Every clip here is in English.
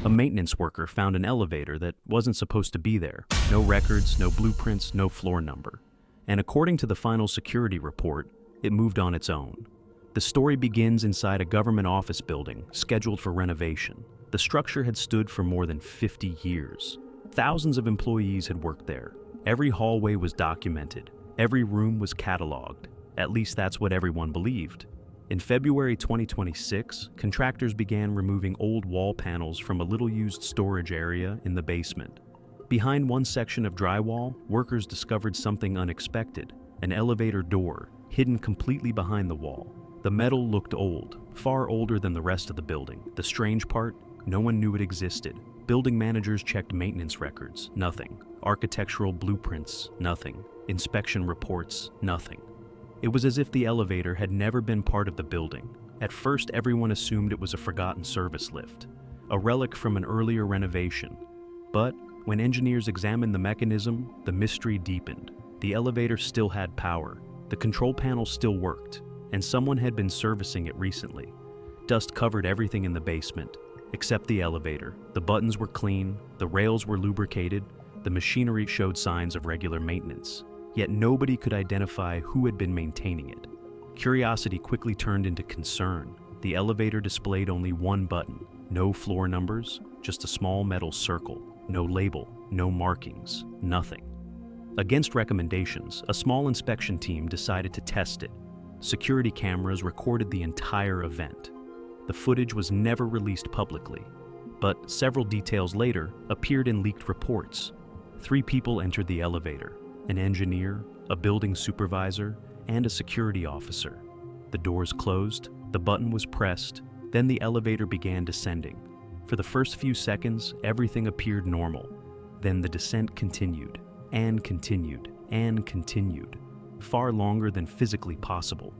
A maintenance worker found an elevator that wasn't supposed to be there. No records, no blueprints, no floor number. And according to the final security report, it moved on its own. The story begins inside a government office building scheduled for renovation. The structure had stood for more than 50 years. Thousands of employees had worked there. Every hallway was documented. Every room was cataloged. At least that's what everyone believed. In February 2026, contractors began removing old wall panels from a little-used storage area in the basement. Behind one section of drywall, workers discovered something unexpected: an elevator door, hidden completely behind the wall. The metal looked old, far older than the rest of the building. The strange part, no one knew it existed. Building managers checked maintenance records, nothing. Architectural blueprints, nothing. Inspection reports, nothing. It was as if the elevator had never been part of the building. At first, everyone assumed it was a forgotten service lift, a relic from an earlier renovation. But when engineers examined the mechanism, the mystery deepened. The elevator still had power, the control panel still worked, and someone had been servicing it recently. Dust covered everything in the basement, except the elevator. The buttons were clean, the rails were lubricated, the machinery showed signs of regular maintenance. Yet nobody could identify who had been maintaining it. Curiosity quickly turned into concern. The elevator displayed only one button. No floor numbers, just a small metal circle. No label, no markings, nothing. Against recommendations, a small inspection team decided to test it. Security cameras recorded the entire event. The footage was never released publicly, but several details later appeared in leaked reports. 3 people entered the elevator: an engineer, a building supervisor, and a security officer. The doors closed, the button was pressed, then the elevator began descending. For the first few seconds, everything appeared normal. Then the descent continued, and continued, and continued, far longer than physically possible.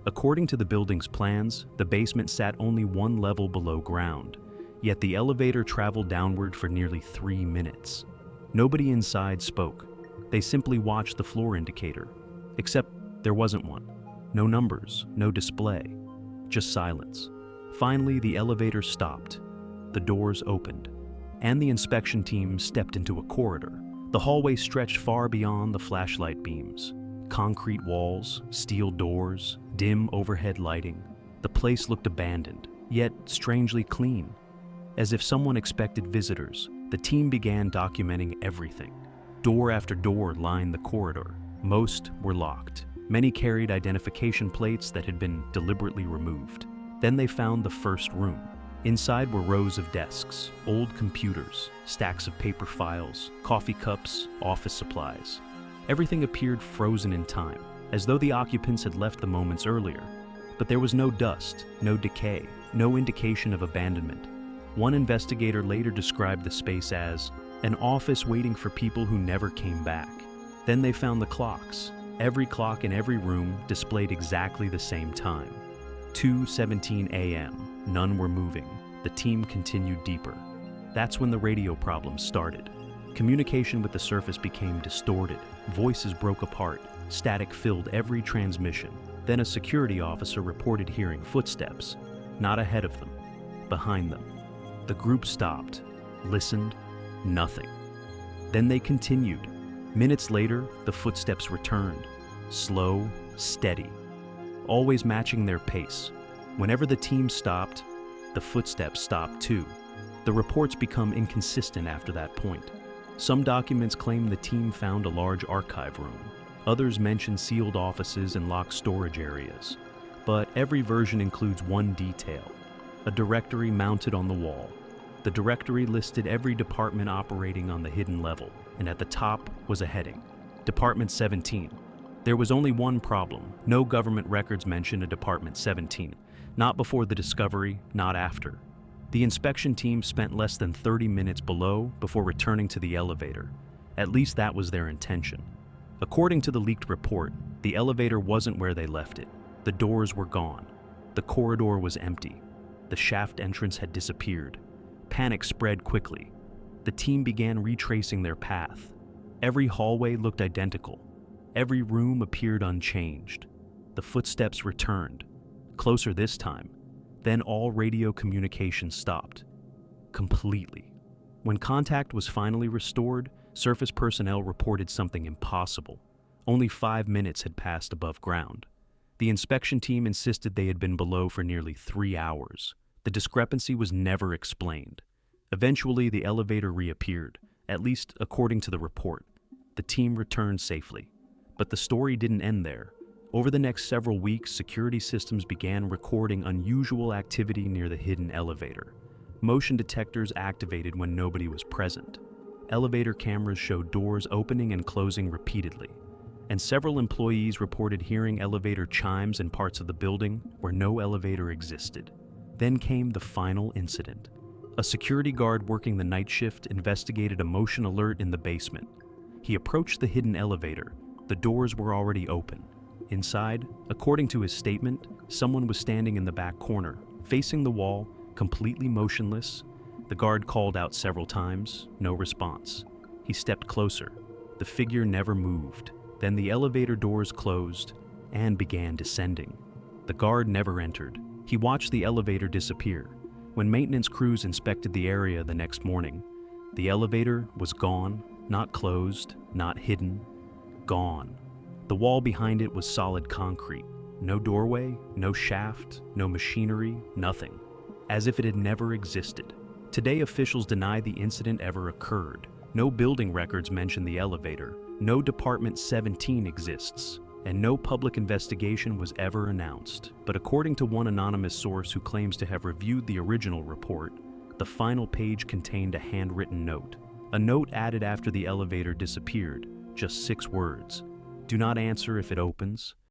According to the building's plans, the basement sat only 1 level below ground, yet the elevator traveled downward for nearly 3 minutes. Nobody inside spoke. They simply watched the floor indicator, except there wasn't one. No numbers, no display, just silence. Finally, the elevator stopped. The doors opened, and the inspection team stepped into a corridor. The hallway stretched far beyond the flashlight beams. Concrete walls, steel doors, dim overhead lighting. The place looked abandoned, yet strangely clean. As if someone expected visitors, the team began documenting everything. Door after door lined the corridor. Most were locked. Many carried identification plates that had been deliberately removed. Then they found the first room. Inside were rows of desks, old computers, stacks of paper files, coffee cups, office supplies. Everything appeared frozen in time, as though the occupants had left the moments earlier. But there was no dust, no decay, no indication of abandonment. One investigator later described the space as an office waiting for people who never came back. Then they found the clocks. Every clock in every room displayed exactly the same time. 2:17 a.m. None were moving. The team continued deeper. That's when the radio problems started. Communication with the surface became distorted. Voices broke apart. Static filled every transmission. Then a security officer reported hearing footsteps, not ahead of them, behind them. The group stopped, listened, nothing. Then they continued. Minutes later, the footsteps returned, slow, steady, always matching their pace. Whenever the team stopped, the footsteps stopped too. The reports become inconsistent after that point. Some documents claim the team found a large archive room. Others mention sealed offices and locked storage areas. But every version includes one detail: a directory mounted on the wall. The directory listed every department operating on the hidden level, and at the top was a heading: Department 17. There was only one problem: no government records mention a Department 17. Not before the discovery, not after. The inspection team spent less than 30 minutes below before returning to the elevator. At least that was their intention. According to the leaked report, the elevator wasn't where they left it. The doors were gone. The corridor was empty. The shaft entrance had disappeared. Panic spread quickly. The team began retracing their path. Every hallway looked identical. Every room appeared unchanged. The footsteps returned, closer this time. Then all radio communication stopped. completely. When contact was finally restored, surface personnel reported something impossible. Only 5 minutes had passed above ground. The inspection team insisted they had been below for nearly 3 hours. The discrepancy was never explained. Eventually, the elevator reappeared, at least according to the report. The team returned safely. But the story didn't end there. Over the next several weeks, security systems began recording unusual activity near the hidden elevator. Motion detectors activated when nobody was present. Elevator cameras showed doors opening and closing repeatedly. And several employees reported hearing elevator chimes in parts of the building where no elevator existed. Then came the final incident. A security guard working the night shift investigated a motion alert in the basement. He approached the hidden elevator. The doors were already open. Inside, according to his statement, someone was standing in the back corner, facing the wall, completely motionless. The guard called out several times, no response. He stepped closer. The figure never moved. Then the elevator doors closed and began descending. The guard never entered. He watched the elevator disappear. When maintenance crews inspected the area the next morning, the elevator was gone, not closed, not hidden, gone. The wall behind it was solid concrete. No doorway, no shaft, no machinery, nothing. As if it had never existed. Today, officials deny the incident ever occurred. No building records mention the elevator. No Department 17 exists. And no public investigation was ever announced. But according to one anonymous source who claims to have reviewed the original report, the final page contained a handwritten note. A note added after the elevator disappeared, just 6 words. Do not answer if it opens.